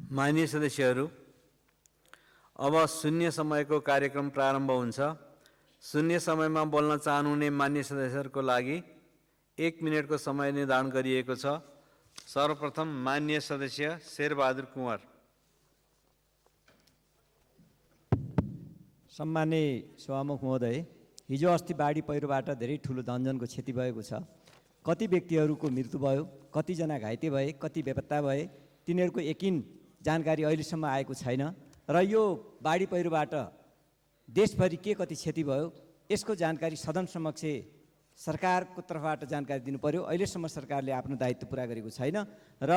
माननीय सदस्यहरू, अब शून्य समयको कार्यक्रम प्रारम्भ हुन्छ। शून्य समयमा बोल्न चाहनुहुने मान्य सदस्यहरूको लागि 1 मिनेटको समय निर्धारण गरिएको छ। सर्वप्रथम मान्य सदस्य शेरबहादुर कुँवर। सम्माननीय सभामुख महोदय, हिजो अस्ति बाढी पहिरोबाट धेरै ठुलो धनजनको क्षति भएको छ। कति व्यक्तिहरूको मृत्यु भयो, कतिजना घाइते भए, कति बेपत्ता भए, तिनीहरूको यकिन जानकारी अहिलेसम्म आएको छैन। र यो बाढी पहिरोबाट देशभरि के कति क्षति भयो यसको जानकारी सदन समक्ष सरकारको तर्फबाट जानकारी दिनु पर्यो। अहिलेसम्म सरकारले आफ्नो दायित्व पुरा गरेको छैन र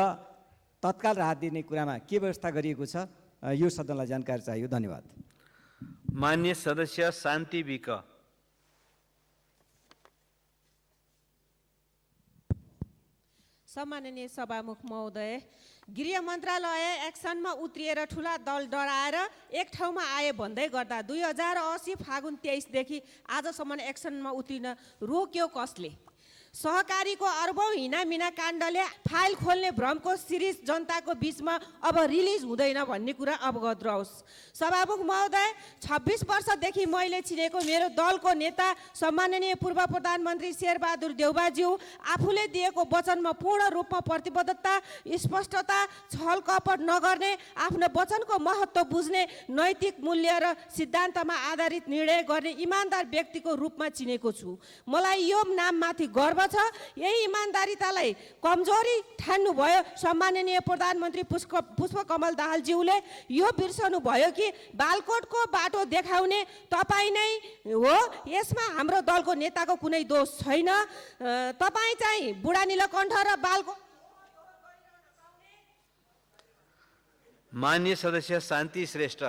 तत्काल राहत दिने कुरामा के व्यवस्था गरिएको छ यो सदनलाई जानकारी चाहियो। धन्यवाद। मान्य सदस्य शान्ति विक। सम्माननीय सभामुख महोदय, गृह मन्त्रालय एक्सनमा उत्रिएर ठुला दल डराएर एक ठाउँमा आए भन्दै गर्दा 2080 फागुन 23 देखि आजसम्म एक्सनमा उत्रिन रोक्यो कसले? सहकारीको अर्बौं हिनामिना काण्डले फाइल खोल्ने भ्रमको सिरिज जनताको बीचमा अब रिलिज हुँदैन भन्ने कुरा अवगत रहोस्। सभामुख महोदय, 26 वर्षदेखि मैले चिनेको मेरो दलको नेता सम्माननीय पूर्व प्रधानमन्त्री शेरबहादुर देउवाज्यू आफूले दिएको वचनमा पूर्ण रूपमा प्रतिबद्धता, स्पष्टता, छलकपट नगर्ने, आफ्नो वचनको महत्त्व बुझ्ने, नैतिक मूल्य र सिद्धान्तमा आधारित निर्णय गर्ने इमान्दार व्यक्तिको रूपमा चिनेको छु। मलाई यो नाममाथि गर्व छ। यही इमान्दारितालाई कमजोरी ठान्नु भयो सम्माननीय प्रधानमन्त्री पुष्पकमल दाहालज्यूले। यो बिर्सनु भयो कि बालकोटको बाटो देखाउने तपाईँ नै हो। यसमा हाम्रो दलको नेताको कुनै दोष छैन। तपाईँ चाहिँ बुढा नीलकण्ठ र बालकोट। मान्य सदस्य शान्ति श्रेष्ठ।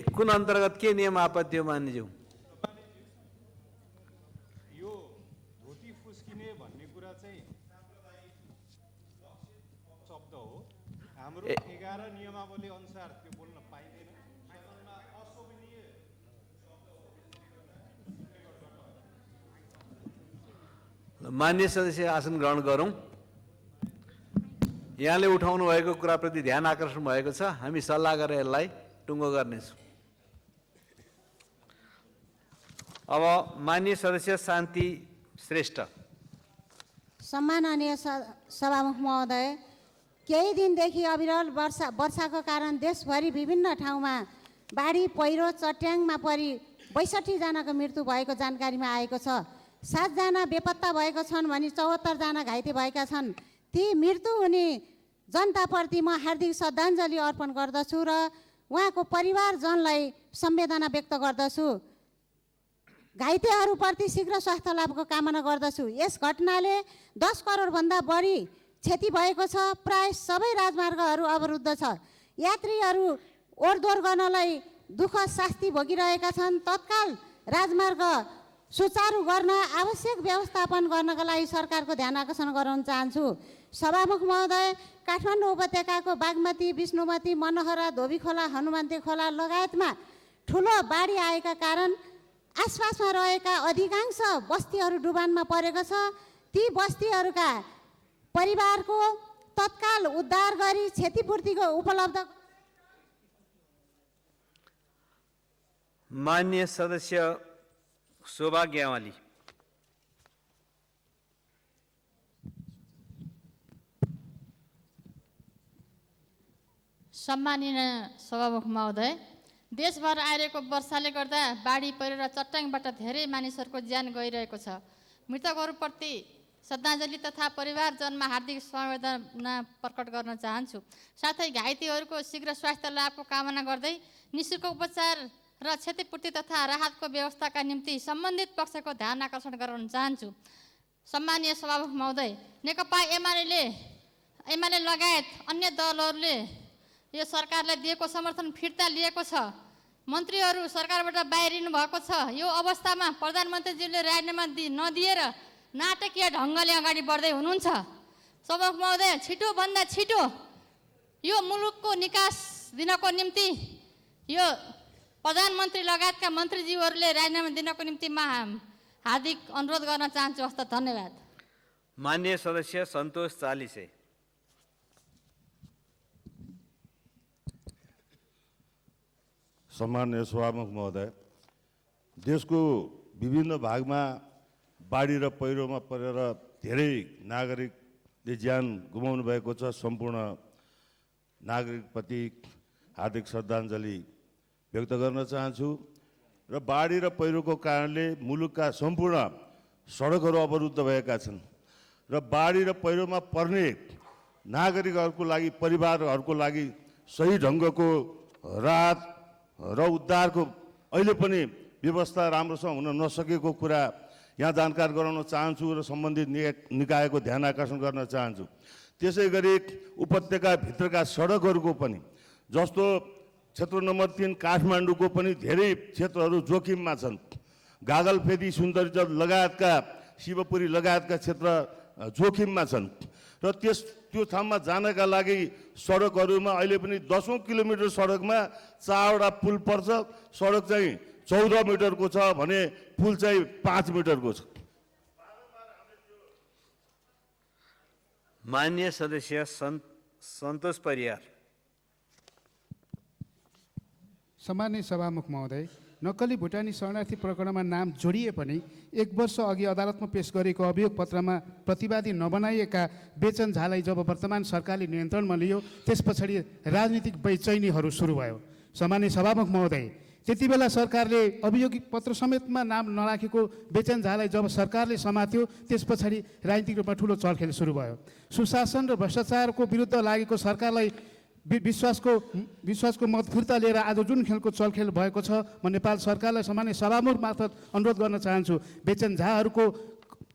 कुन अन्तर्गत के नियम आपत्ति हो मान्यज्यू? हाम्रो 11 नियमावली अनुसार त्यो बोल्न पाइदैन। सदनमा अशोभनीय मान्य सदस्य आसन ग्रहण गरौँ। यहाँले उठाउनु भएको कुराप्रति ध्यान आकर्षण भएको छ। हामी सल्लाह गरेर यसलाई टुङ्गो गर्नेछौँ। अब मान्य सदस्य शान्ति श्रेष्ठ। सम्माननीय सभामुख महोदय, केही दिनदेखि अविरल वर्षाको कारण देशभरि विभिन्न ठाउँमा बाढी पहिरो चट्याङमा परि 62 जनाको मृत्यु भएको जानकारीमा आएको छ। 7 जना बेपत्ता भएको छन् भने 74 जना घाइते भएका छन्। ती मृत्यु हुने जनताप्रति म हार्दिक श्रद्धाञ्जली अर्पण गर्दछु र उहाँको परिवारजनलाई संवेदना व्यक्त गर्दछु। घाइतेहरूप्रति शीघ्र स्वास्थ्य लाभको कामना गर्दछु। यस घटनाले 10 करोडभन्दा बढी क्षति भएको छ। प्राय सबै राजमार्गहरू अवरुद्ध छ। यात्रीहरू ओहोरदोहोर गर्नलाई दुःख शास्ति भोगिरहेका छन्। तत्काल राजमार्ग सुचारू गर्न आवश्यक व्यवस्थापन गर्नका लागि सरकारको ध्यान आकर्षण गराउन चाहन्छु। सभामुख महोदय, काठमाडौँ उपत्यकाको बागमती, विष्णुमती, मनोहरा, धोबीखोला, हनुमन्ते खोला लगायतमा ठुलो बाढी आएका कारण आसपासमा रहेका अधिकांश बस्तीहरू डुबानमा परेको छ। ती बस्तीहरूका परिवारको तत्काल उद्धार गरी क्षतिपूर्तिको उपलब्ध। मान्य सदस्य शोभा ग्यावाली। सम्माननीय सभामुख महोदय, देशभर आइरहेको वर्षाले गर्दा बाढी पहिरो र चट्याङबाट धेरै मानिसहरूको ज्यान गइरहेको छ। मृतकहरूप्रति श्रद्धाञ्जली तथा परिवारजनमा हार्दिक संवेदना प्रकट गर्न चाहन्छु। साथै घाइतेहरूको शीघ्र स्वास्थ्य लाभको कामना गर्दै निःशुल्क उपचार र क्षतिपूर्ति तथा राहतको व्यवस्थाका निम्ति सम्बन्धित पक्षको ध्यान आकर्षण गराउन चाहन्छु। सम्माननीय सभामुख महोदय, नेकपा एमाले लगायत अन्य दलहरूले यो सरकारलाई दिएको समर्थन फिर्ता लिएको छ। मन्त्रीहरू सरकारबाट बाहिरिनु भएको छ। यो अवस्थामा प्रधानमन्त्रीज्यूले राजीनामा नदिएर नाटकीय ढङ्गले अगाडि बढ्दै हुनुहुन्छ। सभामुख महोदय, छिटोभन्दा छिटो यो मुलुकको निकास दिनको निम्ति यो प्रधानमन्त्री लगायतका मन्त्रीज्यूहरूले राजीनामा दिनको निम्ति म हार्दिक अनुरोध गर्न चाहन्छु। हस्त धन्यवाद। माननीय सदस्य सन्तोष चालिसे। सम्माननीय सभामुख महोदय, देशको विभिन्न भागमा बाढी र पहिरोमा परेर धेरै नागरिकले ज्यान गुमाउनु भएको छ। सम्पूर्ण नागरिकप्रति हार्दिक श्रद्धाञ्जली व्यक्त गर्न चाहन्छु। र बाढी र पहिरोको कारणले मुलुकका सम्पूर्ण सडकहरू अवरुद्ध भएका छन् र बाढी र पहिरोमा पर्ने नागरिकहरूको लागि, परिवारहरूको लागि सही ढङ्गको राहत र उद्धारको अहिले पनि व्यवस्था राम्रोसँग हुन नसकेको कुरा यहाँ जानकार गराउन चाहन्छु र सम्बन्धित निकायको ध्यान आकर्षण गर्न चाहन्छु। त्यसै गरी उपत्यकाभित्रका सडकहरूको पनि, जस्तो क्षेत्र नम्बर 3 काठमाडौँको पनि धेरै क्षेत्रहरू जोखिममा छन्। गागलफेदी, सुन्दरीजल लगायतका, शिवपुरी लगायतका क्षेत्र जोखिममा छन् र त्यो ठाउँमा जानका लागि सडकहरूमा अहिले पनि 10औं किलोमिटर सडकमा 4वटा पुल पर्छ। सडक चाहिँ 14 मिटरको छ भने पुल चाहिँ 5 मिटरको छ। माननीय सदस्य सन्तोष परियार। सम्माननीय सभामुख महोदय, नक्कली भुटानी शरणार्थी प्रकरणमा नाम जोडिए पनि 1 वर्ष अघि अदालतमा पेश गरेको अभियोग पत्रमा प्रतिवादी नबनाइएका बेचन झालाई जब वर्तमान सरकारले नियन्त्रणमा लियो, त्यस पछाडि राजनीतिक बेचैनीहरू सुरु भयो। सम्माननीय सभामुख महोदय, त्यति बेला सरकारले अभियोगी पत्र समेतमा नाम नराखेको बेचन झालाई जब सरकारले समात्यो, त्यस पछाडि राजनीतिक रूपमा ठुलो चलखेल सुरु भयो। सुशासन र भ्रष्टाचारको विरुद्ध लागेको सरकारलाई विश्वासको मत फिर्ता लिएर आज जुन खेलको चलखेल भएको छ, म नेपाल सरकारलाई सामान्य सभामुख मार्फत अनुरोध गर्न चाहन्छु, बेचन झाहरूको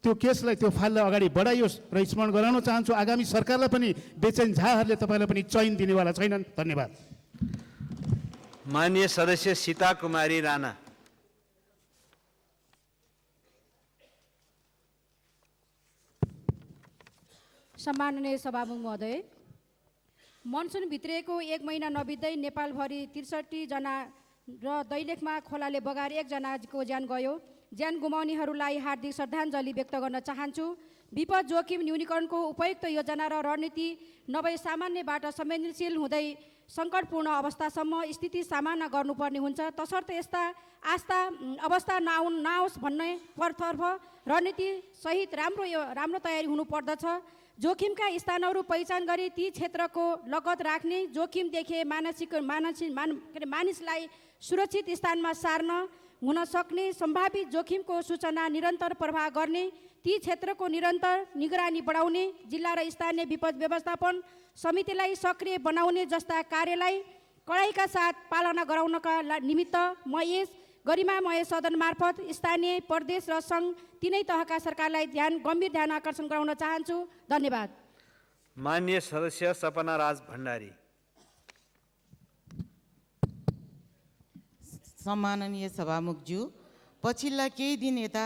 त्यो केसलाई, त्यो फाइललाई अगाडि बढाइयोस् र स्मरण गराउन चाहन्छु आगामी सरकारलाई पनि बेचन झाहरूले तपाईँलाई पनि चयन दिनेवाला छैनन्। धन्यवाद। माननीय सदस्य सीता कुमारी राणा। सम्माननीय सभामुख महोदय, मनसुन भित्रिएको 1 महिना नबित्दै नेपालभरि 63 जना र दैलेखमा खोलाले बगाएर 1 जनाको ज्यान गयो। ज्यान गुमाउनेहरूलाई हार्दिक श्रद्धाञ्जली व्यक्त गर्न चाहन्छु। विपद जोखिम न्यूनीकरणको उपयुक्त योजना र रणनीति नभए सामान्यबाट संवेदनशील हुँदै सङ्कटपूर्ण अवस्थासम्म स्थिति सामना गर्नुपर्ने हुन्छ। तसर्थ यस्ता अवस्था नआओस् भन्ने तर्फ रणनीति सहित राम्रो तयारी हुनुपर्दछ। जोखिमका स्थानहरू पहिचान गरी ती क्षेत्रको लगत राख्ने, जोखिम देखे मानिसलाई सुरक्षित स्थानमा सार्न हुन सक्ने सम्भावित जोखिमको सूचना निरन्तर प्रवाह गर्ने, ती क्षेत्रको निरन्तर निगरानी बढाउने, जिल्ला र स्थानीय विपद व्यवस्थापन समितिलाई सक्रिय बनाउने जस्ता कार्यलाई कडाइका साथ पालना गराउनका निमित्त म यस गरिमामय सदन मार्फत स्थानीय, प्रदेश र सङ्घ तीनै तहका सरकारलाई गम्भीर ध्यान आकर्षण गराउन चाहन्छु। धन्यवाद। माननीय सदस्य सपना राज भण्डारी। सम्माननीय सभामुखज्यू, पछिल्ला केही दिन यता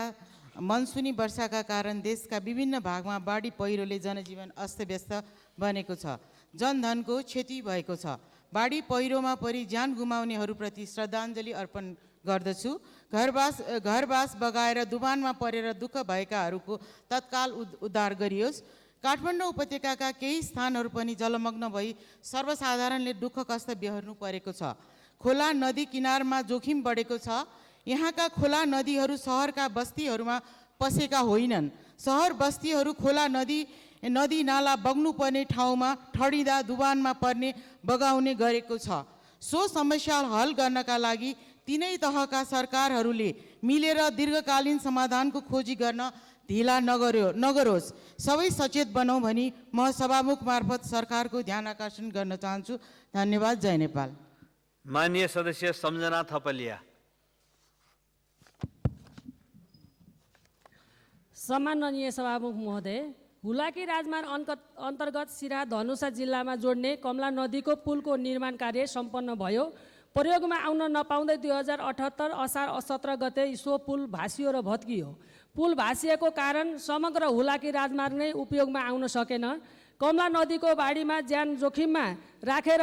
मनसुनी वर्षाका कारण देशका विभिन्न भागमा बाढी पहिरोले जनजीवन अस्तव्यस्त बनेको छ, जनधनको क्षति भएको छ। बाढी पहिरोमा परि ज्यान गुमाउनेहरूप्रति श्रद्धाञ्जली अर्पण गर्दछु। घरबास बगाएर दुबानमा परेर दुःख भएकाहरूको तत्काल उद्धार गरियोस्। काठमाडौँ उपत्यकाका केही स्थानहरू पनि जलमग्न भई सर्वसाधारणले दुःख कष्ट बेहोर्नु परेको छ। खोला नदी किनारमा जोखिम बढेको छ। यहाँका खोला नदीहरू सहरका बस्तीहरूमा पसेका होइनन्। सहर बस्तीहरू खोला नदी नाला बग्नुपर्ने ठाउँमा ठडिँदा दुबानमा पर्ने बगाउने गरेको छ। सो समस्या हल गर्नका लागि तीनै तहका सरकारहरूले मिलेर दीर्घकालीन समाधानको खोजी गर्न ढिला नगरोस्। सबै सचेत बनाऊ भनी म सभामुख मार्फत सरकारको ध्यान आकर्षण गर्न चाहन्छु। धन्यवाद। जय नेपाल। माननीय सदस्य सम्झना थपलिया। सम्माननीय सभामुख महोदय, हुलाकी राजमार्ग अन्तर्गत सिरा धनुषा जिल्लामा जोड्ने कमला नदीको पुलको निर्माण कार्य सम्पन्न भयो। प्रयोगमा आउन नपाउँदै 2078 असार 17 गते सो पुल भासियो र भत्कियो। पुल भासिएको कारण समग्र हुलाकी राजमार्ग नै उपयोगमा आउन सकेन। कमला नदीको बाढीमा ज्यान जोखिममा राखेर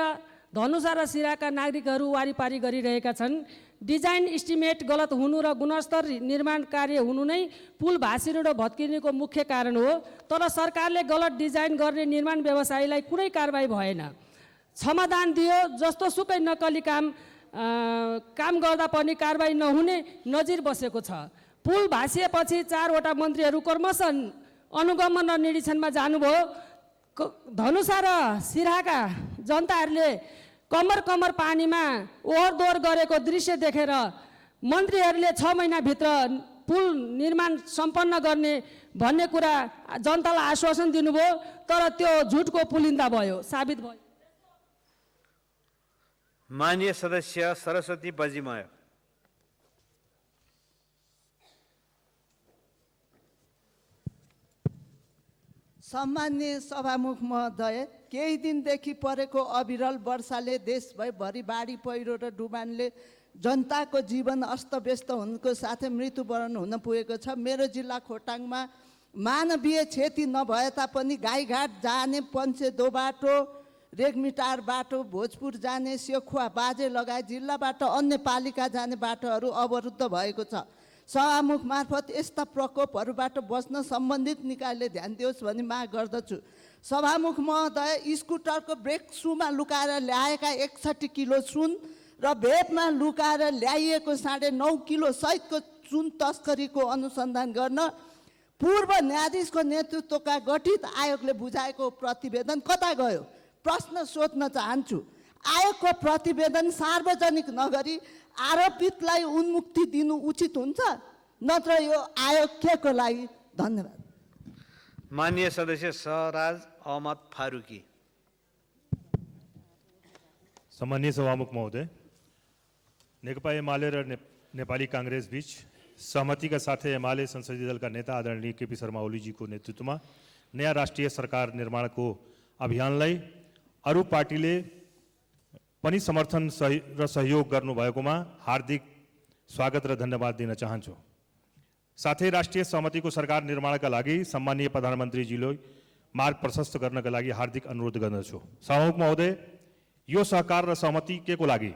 धनुषा र सिराका नागरिकहरू वारिपारी गरिरहेका छन्। डिजाइन इस्टिमेट गलत हुनु र गुणस्तर निर्माण कार्य हुनु नै पुल भासिनु र भत्किनुको मुख्य कारण हो। तर सरकारले गलत डिजाइन गर्ने निर्माण व्यवसायीलाई कुनै कारबाही भएन, क्षमादान दियो। जस्तो सुकै नक्कली काम गर्दा पनि कारबाही नहुने नजिर बसेको छ। पुल भासिएपछि 4वटा मन्त्रीहरू क्रमशः अनुगमन र निरीक्षणमा जानुभयो। धनुषा र सिराहाका जनताहरूले कमर पानीमा ओहोर दोहोर गरेको दृश्य देखेर मन्त्रीहरूले 6 महिनाभित्र पुल निर्माण सम्पन्न गर्ने भन्ने कुरा जनतालाई आश्वासन दिनुभयो, तर त्यो झुटको पुलिन्दा भयो, साबित भयो। माननीय सदस्य सरस्वती बजिमय। सम्माननीय सभामुख महोदय, केही दिनदेखि परेको अविरल वर्षाले देशभरि बाढी पहिरो र डुबानले जनताको जीवन अस्तव्यस्त हुनुको साथै मृत्युवरण हुन पुगेको छ। मेरो जिल्ला खोटाङमा मानवीय क्षति नभए तापनि गाईघाट जाने पञ्चेदो बाटो, रेग्मिटार बाटो, भोजपुर जाने सेखुवा बाजे लगायत जिल्लाबाट अन्य पालिका जाने बाटोहरू अवरुद्ध भएको छ। सभामुख मार्फत यस्ता प्रकोपहरूबाट बच्न सम्बन्धित निकायले ध्यान दियोस् भनी माग गर्दछु। सभामुख महोदय, स्कुटरको ब्रेक सुमा लुकाएर ल्याएका 61 किलो सुन र भेपमा लुकाएर ल्याइएको 9.5 किलो सहितको सुन तस्करीको अनुसन्धान गर्न पूर्व न्यायाधीशको नेतृत्वका गठित आयोगले बुझाएको प्रतिवेदन कता गयो? प्रश्न सोध्न चाहन्छु। आयोगको प्रतिवेदन सार्वजनिक नगरी आरोपितलाई उन्मुक्ति दिनु उचित हुन्छ, नत्र यो आयोग के को लागि? धन्यवाद। माननीय सदस्य सहराज अहमद फारूकी। सम्माननीय सभामुख महोदय, नेकपा एमाले र नेपाली कांग्रेस बीच सहमतिका साथै एमाले संसदीय दलका नेता आदरणीय केपी शर्मा ओलीजीको नेतृत्वमा नयाँ राष्ट्रिय सरकार निर्माणको अभियानलाई अरू पार्टीले पनि समर्थन र सहयोग गर्नुभएकोमा हार्दिक स्वागत र धन्यवाद दिन चाहन्छु। साथै राष्ट्रिय सहमतिको सरकार निर्माणका लागि सम्माननीय प्रधानमन्त्रीजीले मार्ग प्रशस्त गर्नका लागि हार्दिक अनुरोध गर्दछु। सभामुख महोदय, यो सहकार र सहमति के को लागि?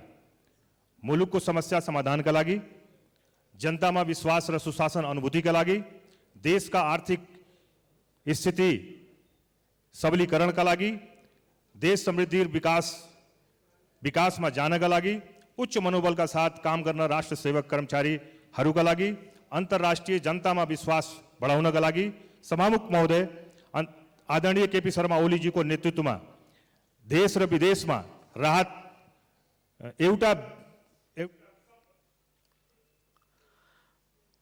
मुलुकको समस्या समाधानका लागि, जनतामा विश्वास र सुशासन अनुभूतिका लागि, देशका आर्थिक स्थिति सबलीकरणका लागि, देश समृद्धि विकासमा जानका लागि, उच्च मनोबलका साथ काम गर्न राष्ट्र सेवक कर्मचारीहरूका लागि, अन्तर्राष्ट्रिय जनतामा विश्वास बढाउनका लागि सभामुख महोदय आदरणीय केपी शर्मा ओलीजीको नेतृत्वमा देश र विदेशमा राहत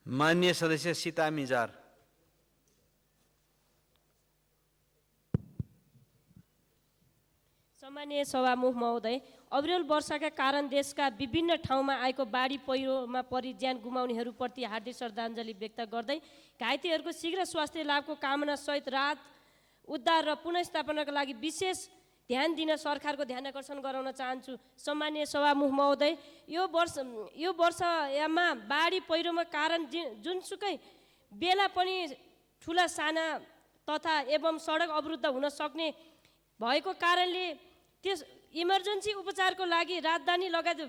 माननीय सदस्य सीता मिजार। सम्माननीय सभामुख महोदय, अविरल वर्षाका कारण देशका विभिन्न ठाउँमा आएको बाढी पहिरोमा परि ज्यान गुमाउनेहरूप्रति हार्दिक श्रद्धाञ्जली व्यक्त गर्दै घाइतेहरूको शीघ्र स्वास्थ्य लाभको कामना सहित राहत उद्धार र पुनर्स्थापनाका लागि विशेष ध्यान दिन सरकारको ध्यान आकर्षण गराउन चाहन्छु। सम्माननीय सभामुख महोदय, यो वर्षमा बाढी पहिरोमा कारण जुनसुकै बेला पनि ठुला साना तथा एवं सडक अवरुद्ध हुन सक्ने भएको कारणले त्यस इमर्जेन्सी उपचारको लागि राजधानी लगायत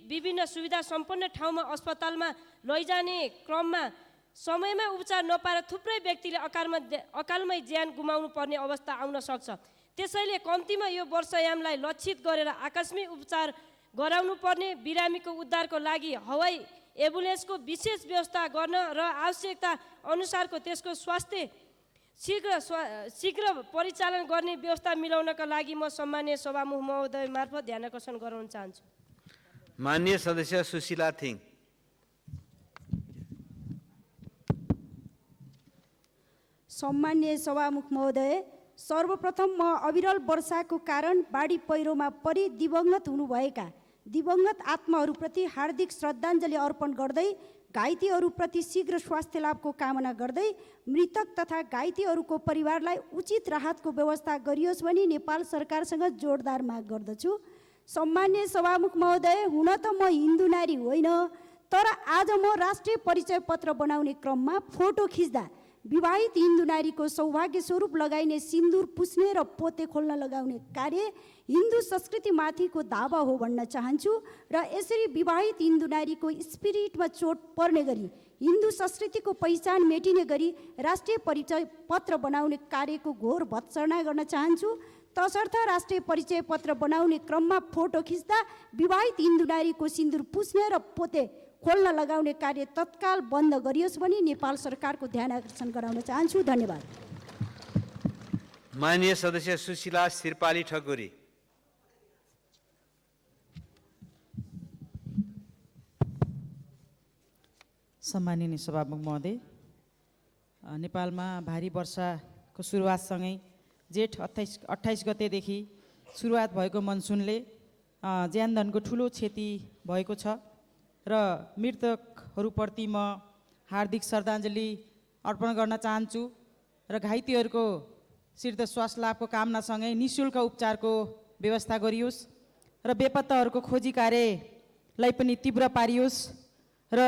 विभिन्न सुविधा सम्पन्न ठाउँमा अस्पतालमा लैजाने क्रममा समयमा उपचार नपाएर थुप्रै व्यक्तिले अकालमै ज्यान गुमाउनु पर्ने अवस्था आउन सक्छ। त्यसैले कम्तीमा यो वर्षयामलाई लक्षित गरेर आकस्मिक उपचार गराउनु पर्ने, बिरामीको उद्धारको लागि हवाई एम्बुलेन्सको विशेष व्यवस्था गर्न र आवश्यकता अनुसारको त्यसको स्वास्थ्य शीघ्र परिचालन गर्ने व्यवस्था मिलाउनका लागि म सम्माननीय सभामुख महोदय मार्फत ध्यान आकर्षण गराउन चाहन्छु। माननीय सदस्य सुशीला थिङ। सम्माननीय सभामुख महोदय, सर्वप्रथम म अविरल वर्षाको कारण बाढी पहिरोमा परि दिवंगत हुनुभएका दिवंगत आत्माहरूप्रति हार्दिक श्रद्धाञ्जली अर्पण गर्दै घाइतेहरूप्रति शीघ्र स्वास्थ्य लाभको कामना गर्दै मृतक तथा घाइतेहरूको परिवारलाई उचित राहतको व्यवस्था गरियोस् भनी नेपाल सरकारसँग जोडदार माग गर्दछु। सम्माननीय सभामुख महोदय, हुन त म हिन्दू नारी होइन, तर आज म राष्ट्रिय परिचय पत्र बनाउने क्रममा फोटो खिच्दा विवाहित हिन्दू नारीको सौभाग्य स्वरूप लगाइने सिन्दुर पुस्ने र पोते खोल्न लगाउने कार्य हिन्दू संस्कृतिमाथिको दावा हो भन्न चाहन्छु र यसरी विवाहित हिन्दू नारीको स्पिरिटमा चोट पर्ने गरी हिन्दू संस्कृतिको पहिचान मेटिने गरी राष्ट्रिय परिचय पत्र बनाउने कार्यको घोर भत्सना गर्न चाहन्छु। तसर्थ राष्ट्रिय परिचय पत्र बनाउने क्रममा फोटो खिच्दा विवाहित हिन्दू नारीको सिन्दुर पुस्ने र पोते खोल्न लगाउने कार्य तत्काल बन्द गरियोस् भनी नेपाल सरकारको ध्यान आकर्षण गराउन चाहन्छु। धन्यवाद। माननीय सदस्य सुशीला सिरपाली ठकुरी। सम्माननीय सभामुख महोदय, नेपालमा भारी वर्षाको सुरुवातसँगै जेठ 28 गतेदेखि सुरुवात भएको मनसुनले ज्यानधनको ठुलो क्षति भएको छ र मृतकहरूप्रति म हार्दिक श्रद्धाञ्जली अर्पण गर्न चाहन्छु र घाइतेहरूको शीघ्र स्वास्थ्य लाभको कामनासँगै निःशुल्क उपचारको व्यवस्था गरियोस् र बेपत्ताहरूको खोजी कार्यलाई पनि तीव्र पारियोस् र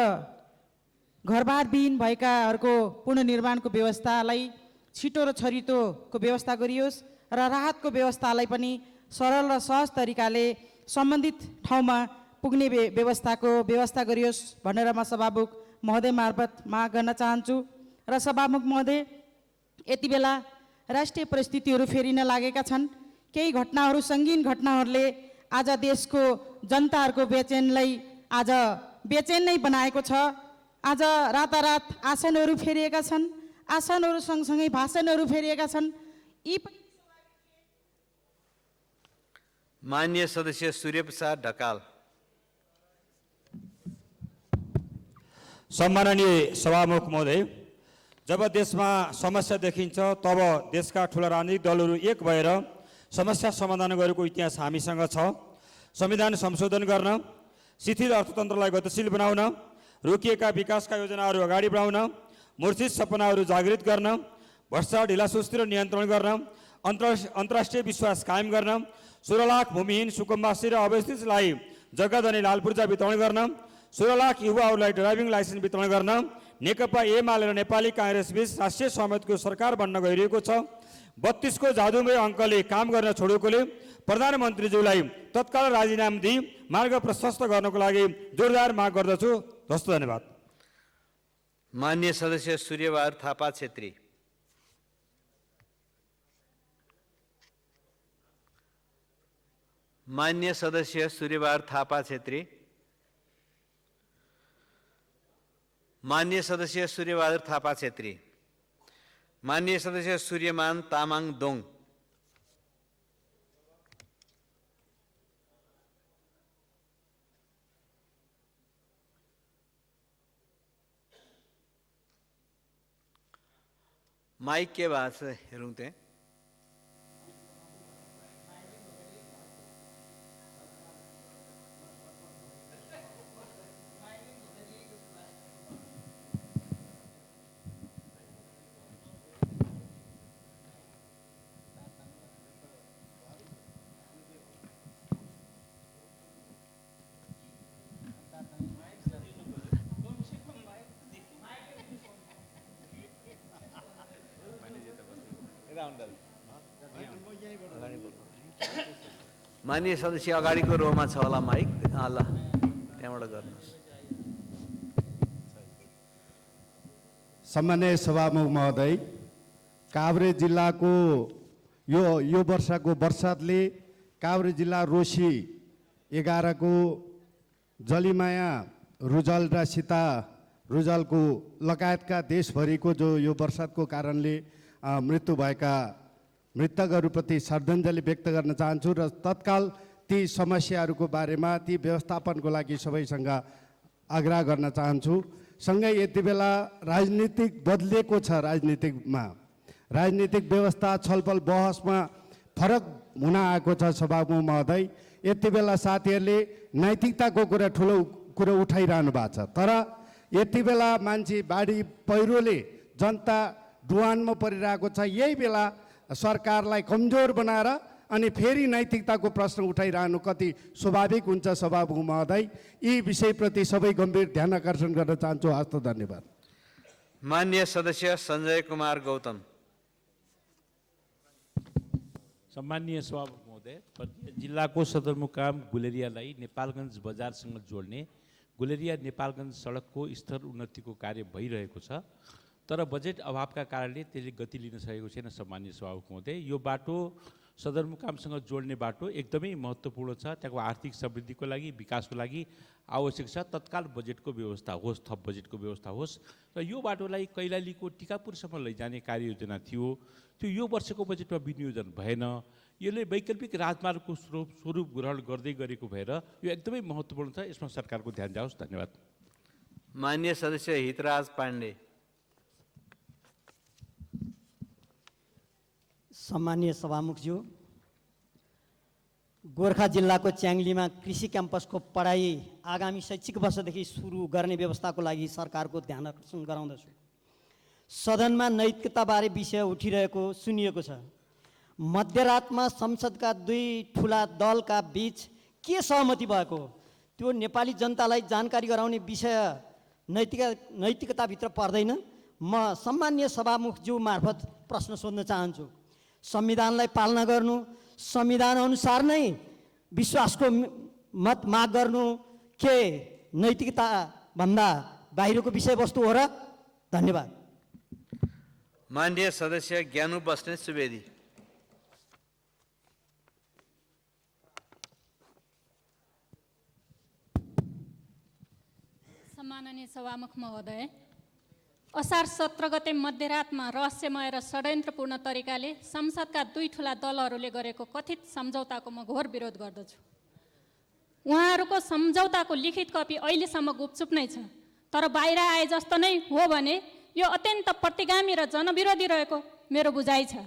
घरबारविहीन भएकाहरूको पुनर्निर्माणको व्यवस्थालाई छिटो र छरितोको व्यवस्था गरियोस् र राहतको व्यवस्थालाई पनि सरल र सहज तरिकाले सम्बन्धित ठाउँमा पुग्ने व्यवस्था गरियोस् भनेर म सभामुख महोदय मार्फत माग गर्न चाहन्छु। र सभामुख महोदय, यति बेला राष्ट्रिय परिस्थितिहरू फेरिन लागेका छन्। केही घटनाहरू, सङ्गीन घटनाहरूले आज देशको जनताहरूको बेचैनलाई आज बेचैन नै बनाएको छ। आज रातारात आसनहरू फेरिएका छन्, आसनहरू सँगसँगै भाषणहरू फेरिएका छन्। यी माननीय सदस्य सूर्यप्रसाद ढकाल। सम्माननीय सभामुख महोदय, जब देशमा समस्या देखिन्छ तब देशका ठुला राजनीतिक दलहरू एक भएर समस्या समाधान गरेको इतिहास हामीसँग छ। संविधान संशोधन गर्न, शिथिल अर्थतन्त्रलाई गतिशील बनाउन, रोकिएका विकासका योजनाहरू अगाडि बढाउन, मूर्छित सपनाहरू जागृत गर्न, भ्रष्टाचार ढिलासुस्ती र नियन्त्रण गर्न, अन्तर्राष्ट्रिय विश्वास कायम गर्न, 16 लाख भूमिहीन सुकुम्बासी र अवस्थितलाई जग्गा अनि लाल पूर्जा वितरण गर्न, 16 लाख युवाहरूलाई ड्राइभिङ लाइसेन्स वितरण गर्न नेकपा एमाले र नेपाली काङ्ग्रेस बीच राष्ट्रिय सहमतिको सरकार बन्न गइरहेको छ। 32 को जादुमय अङ्कले काम गर्न छोडेकोले प्रधानमन्त्रीज्यूलाई तत्काल राजीनामा दिई मार्ग प्रशस्त गर्नको लागि जोरदार माग गर्दछु। हस्त, धन्यवाद। माननीय सदस्य सूर्यबहादुर थापा छेत्री। माननीय सदस्य सूर्यबहादुर थापा छेत्री। माननीय सदस्य सूर्यबहादुर थापा छेत्री। माननीय सदस्य सूर्यमान तामाङ दोङ। माइक के बाद से हेरूं ते माननीय सदस्य अगाडिको रोमा छ होला माइक, ल त्यहाँबाट गर्नुहोस्। सम्माननीय सभामुख महोदय, काभ्रे जिल्लाको यो वर्षको बर्सातले काभ्रे जिल्ला रोसी 11 को जलिमाया रुजल र सीता रुजलको लगायतका देशभरिको जो यो बर्सातको कारणले मृत्यु भएका मृतकहरूप्रति श्रद्धाञ्जली व्यक्त गर्न चाहन्छु र तत्काल ती समस्याहरूको बारेमा, ती व्यवस्थापनको लागि सबैसँग आग्रह गर्न चाहन्छु। सँगै यति बेला राजनीतिक बदलेको छ। राजनीतिक व्यवस्था छलफल बहसमा फरक हुन आएको छ। सभामुख महोदय, यति बेला साथीहरूले नैतिकताको ठुलो कुरो उठाइरहनु भएको छ, तर यति बेला मान्छे बाढी पहिरोले जनता डुवानमा परिरहेको छ। यही बेला सरकारलाई कमजोर बनाएर अनि फेरि नैतिकताको प्रश्न उठाइरहनु कति स्वाभाविक हुन्छ। सभामुख महोदय, यी विषयप्रति सबै गम्भीर ध्यान आकर्षण गर्न चाहन्छु। हस्त, धन्यवाद। मान्य सदस्य सञ्जय कुमार गौतम। सम्मानीय सभामुख महोदय, जिल्लाको सदरमुकाम गुलेरियालाई नेपालगञ्ज बजारसँग जोड्ने गुलेरिया नेपालगञ्ज सडकको स्तर उन्नतिको कार्य भइरहेको छ, तर बजेट अभावका कारणले त्यसले गति लिन सकेको छैन। सम्मानीय सभामुख महोदय, यो बाटो सदरमुकामसँग जोड्ने बाटो एकदमै महत्त्वपूर्ण छ। त्यहाँको आर्थिक समृद्धिको लागि, विकासको लागि आवश्यक छ तत्काल बजेटको व्यवस्था होस्, थप बजेटको व्यवस्था होस्। र यो बाटोलाई कैलालीको टिकापुरसम्म लैजाने कार्ययोजना थियो, त्यो यो वर्षको बजेटमा विनियोजन भएन। यसले वैकल्पिक राजमार्गको स्वरूप ग्रहण गर्दै गरेको भएर यो एकदमै महत्त्वपूर्ण छ, यसमा सरकारको ध्यान जाओस्। धन्यवाद। मान्य सदस्य हितराज पाण्डे। सम्मानीय सभामुखज्यू, गोर्खा जिल्लाको च्याङ्लीमा कृषि क्याम्पसको पढाइ आगामी शैक्षिक वर्षदेखि सुरु गर्ने व्यवस्थाको लागि सरकारको ध्यान आकर्षण गराउँदछु। सदनमा नैतिकताबारे विषय उठिरहेको सुनिएको छ। मध्यरातमा संसदका दुई ठुला दलका बीच के सहमति भएको, त्यो नेपाली जनतालाई जानकारी गराउने विषय नैतिकताभित्र पर्दैन। म सम्मानीय सभामुखज्यू मार्फत प्रश्न सोध्न चाहन्छु। संविधानलाई पालना गर्नु, संविधान अनुसार नै विश्वासको मत माग गर्नु के नैतिकता भन्दा बाहिरको विषयवस्तु हो र? धन्यवाद। माननीय सदस्य ज्ञानु बस्नेत सुवेदी। सम्माननीय सभामुख महोदय, असार 17 गते मध्यरातमा रहस्यमय र षड्यन्त्रपूर्ण तरिकाले संसदका दुई ठुला दलहरूले गरेको कथित सम्झौताको म घोर विरोध गर्दछु। उहाँहरूको सम्झौताको लिखित कपी अहिलेसम्म गुपचुप नै छ, तर बाहिर आए जस्तो नै हो भने यो अत्यन्त प्रतिगामी र जनविरोधी रहेको मेरो बुझाइ छ।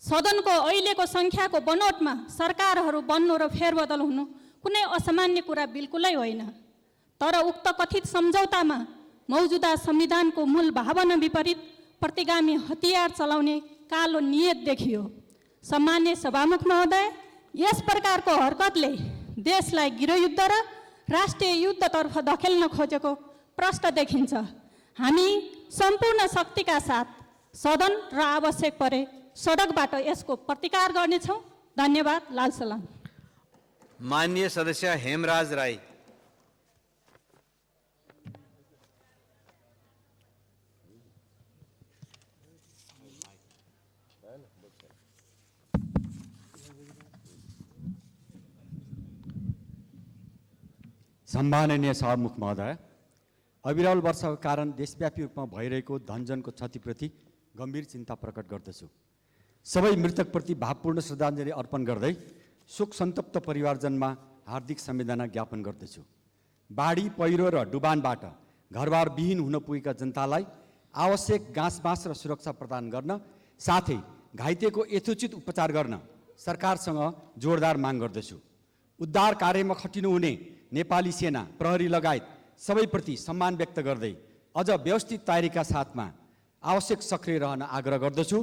सदनको अहिलेको सङ्ख्याको बनोटमा सरकारहरू बन्नु र फेरबदल हुनु कुनै असामान्य कुरा बिल्कुलै होइन, तर उक्त कथित सम्झौतामा मौजुदा संविधानको मूल भावना विपरीत प्रतिगामी हतियार चलाउने कालो नियत देखियो। सम्मान्य सभामुख महोदय, यस प्रकारको हरकतले देशलाई गृहयुद्ध र राष्ट्रिय युद्धतर्फ धकेल्न खोजेको प्रश्न देखिन्छ। हामी सम्पूर्ण शक्तिका साथ सदन र आवश्यक परे सडकबाट यसको प्रतिकार गर्नेछौँ। धन्यवाद। लाल सलाम। माननीय सदस्य हेमराज राई। सम्माननीय सभामुख महोदय, अविरल वर्षाको कारण देशव्यापी रूपमा भइरहेको धनजनको क्षतिप्रति गम्भीर चिन्ता प्रकट गर्दछु। सबै मृतकप्रति भावपूर्ण श्रद्धाञ्जली अर्पण गर्दै शोक सन्तप्त परिवारजनमा हार्दिक संवेदना ज्ञापन गर्दछु। बाढी, पहिरो र डुबानबाट घरबार विहीन हुन पुगेका जनतालाई आवश्यक गाँसबास र सुरक्षा प्रदान गर्न साथै घाइतेको यथोचित उपचार गर्न सरकारसँग जोरदार माग गर्दछु। उद्धार कार्यमा खटिनुहुने नेपाली सेना, प्रहरी लगायत सबैप्रति सम्मान व्यक्त गर्दै अझ व्यवस्थित तयारीका साथमा आवश्यक सक्रिय रहन आग्रह गर्दछु।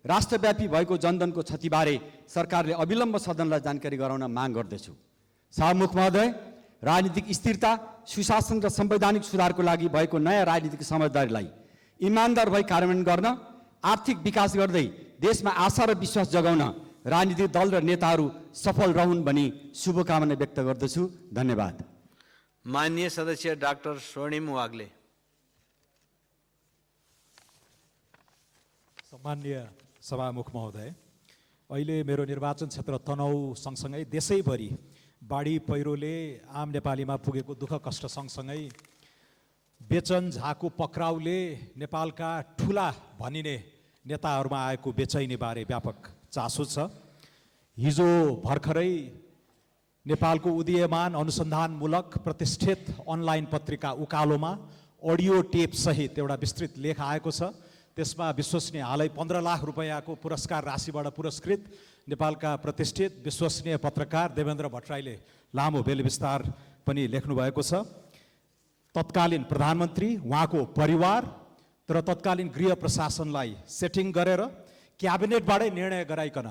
राष्ट्रव्यापी भएको जनधनको क्षतिबारे सरकारले अविलम्ब सदनलाई जानकारी गराउन माग गर्दछु। सभामुख महोदय, राजनीतिक स्थिरता, सुशासन र संवैधानिक सुधारको लागि भएको नयाँ राजनीतिक समझदारीलाई इमान्दार भई कार्यान्वयन गर्न, आर्थिक विकास गर्दै देशमा आशा र विश्वास जगाउन राजनीतिक दल र नेताहरू सफल रहन् भनी शुभकामना व्यक्त गर्दछु। धन्यवाद। माननीय सदस्य डाक्टर स्वर्णिम वाग्ले। सम्माननीय सभामुख महोदय, अहिले मेरो निर्वाचन क्षेत्र तनहुँ सँगसँगै देशैभरि बाढी पहिरोले आम नेपालीमा पुगेको दुःख कष्ट सँगसँगै बेचन झाको पक्राउले नेपालका ठुला भनिने नेताहरूमा आएको बेचैनीबारे व्यापक चासो छ। हिजो भर्खरै नेपालको उदीयमान अनुसन्धानमूलक प्रतिष्ठित अनलाइन पत्रिका उकालोमा अडियो टेप सहित एउटा विस्तृत लेख आएको छ। त्यसमा विश्वसनीय हालै 15 लाख रुपैयाँको पुरस्कार राशिबाट पुरस्कृत नेपालका प्रतिष्ठित विश्वसनीय पत्रकार देवेन्द्र भट्टराईले लामो बेलविस्तार पनि लेख्नु भएको छ। तत्कालीन प्रधानमन्त्री, उहाँको परिवार र तत्कालीन गृह प्रशासनलाई सेटिङ गरेर क्याबिनेटबाटै निर्णय गराइकन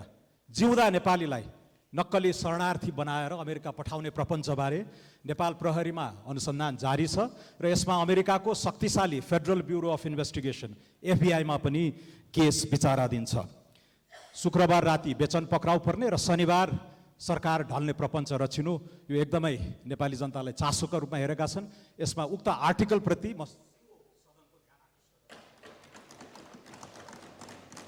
जिउँदा नेपालीलाई नक्कली शरणार्थी बनाएर अमेरिका पठाउने प्रपञ्चबारे नेपाल प्रहरीमा अनुसन्धान जारी छ र यसमा अमेरिकाको शक्तिशाली federal bureau of investigation FBI मा पनि केस विचाराधीन छ। शुक्रबार राति बेचन पक्राउ पर्ने र शनिबार सरकार ढल्ने प्रपञ्च रचिनु यो एकदमै नेपाली जनतालाई चासोका रूपमा हेरेका छन्। यसमा उक्त आर्टिकलप्रति म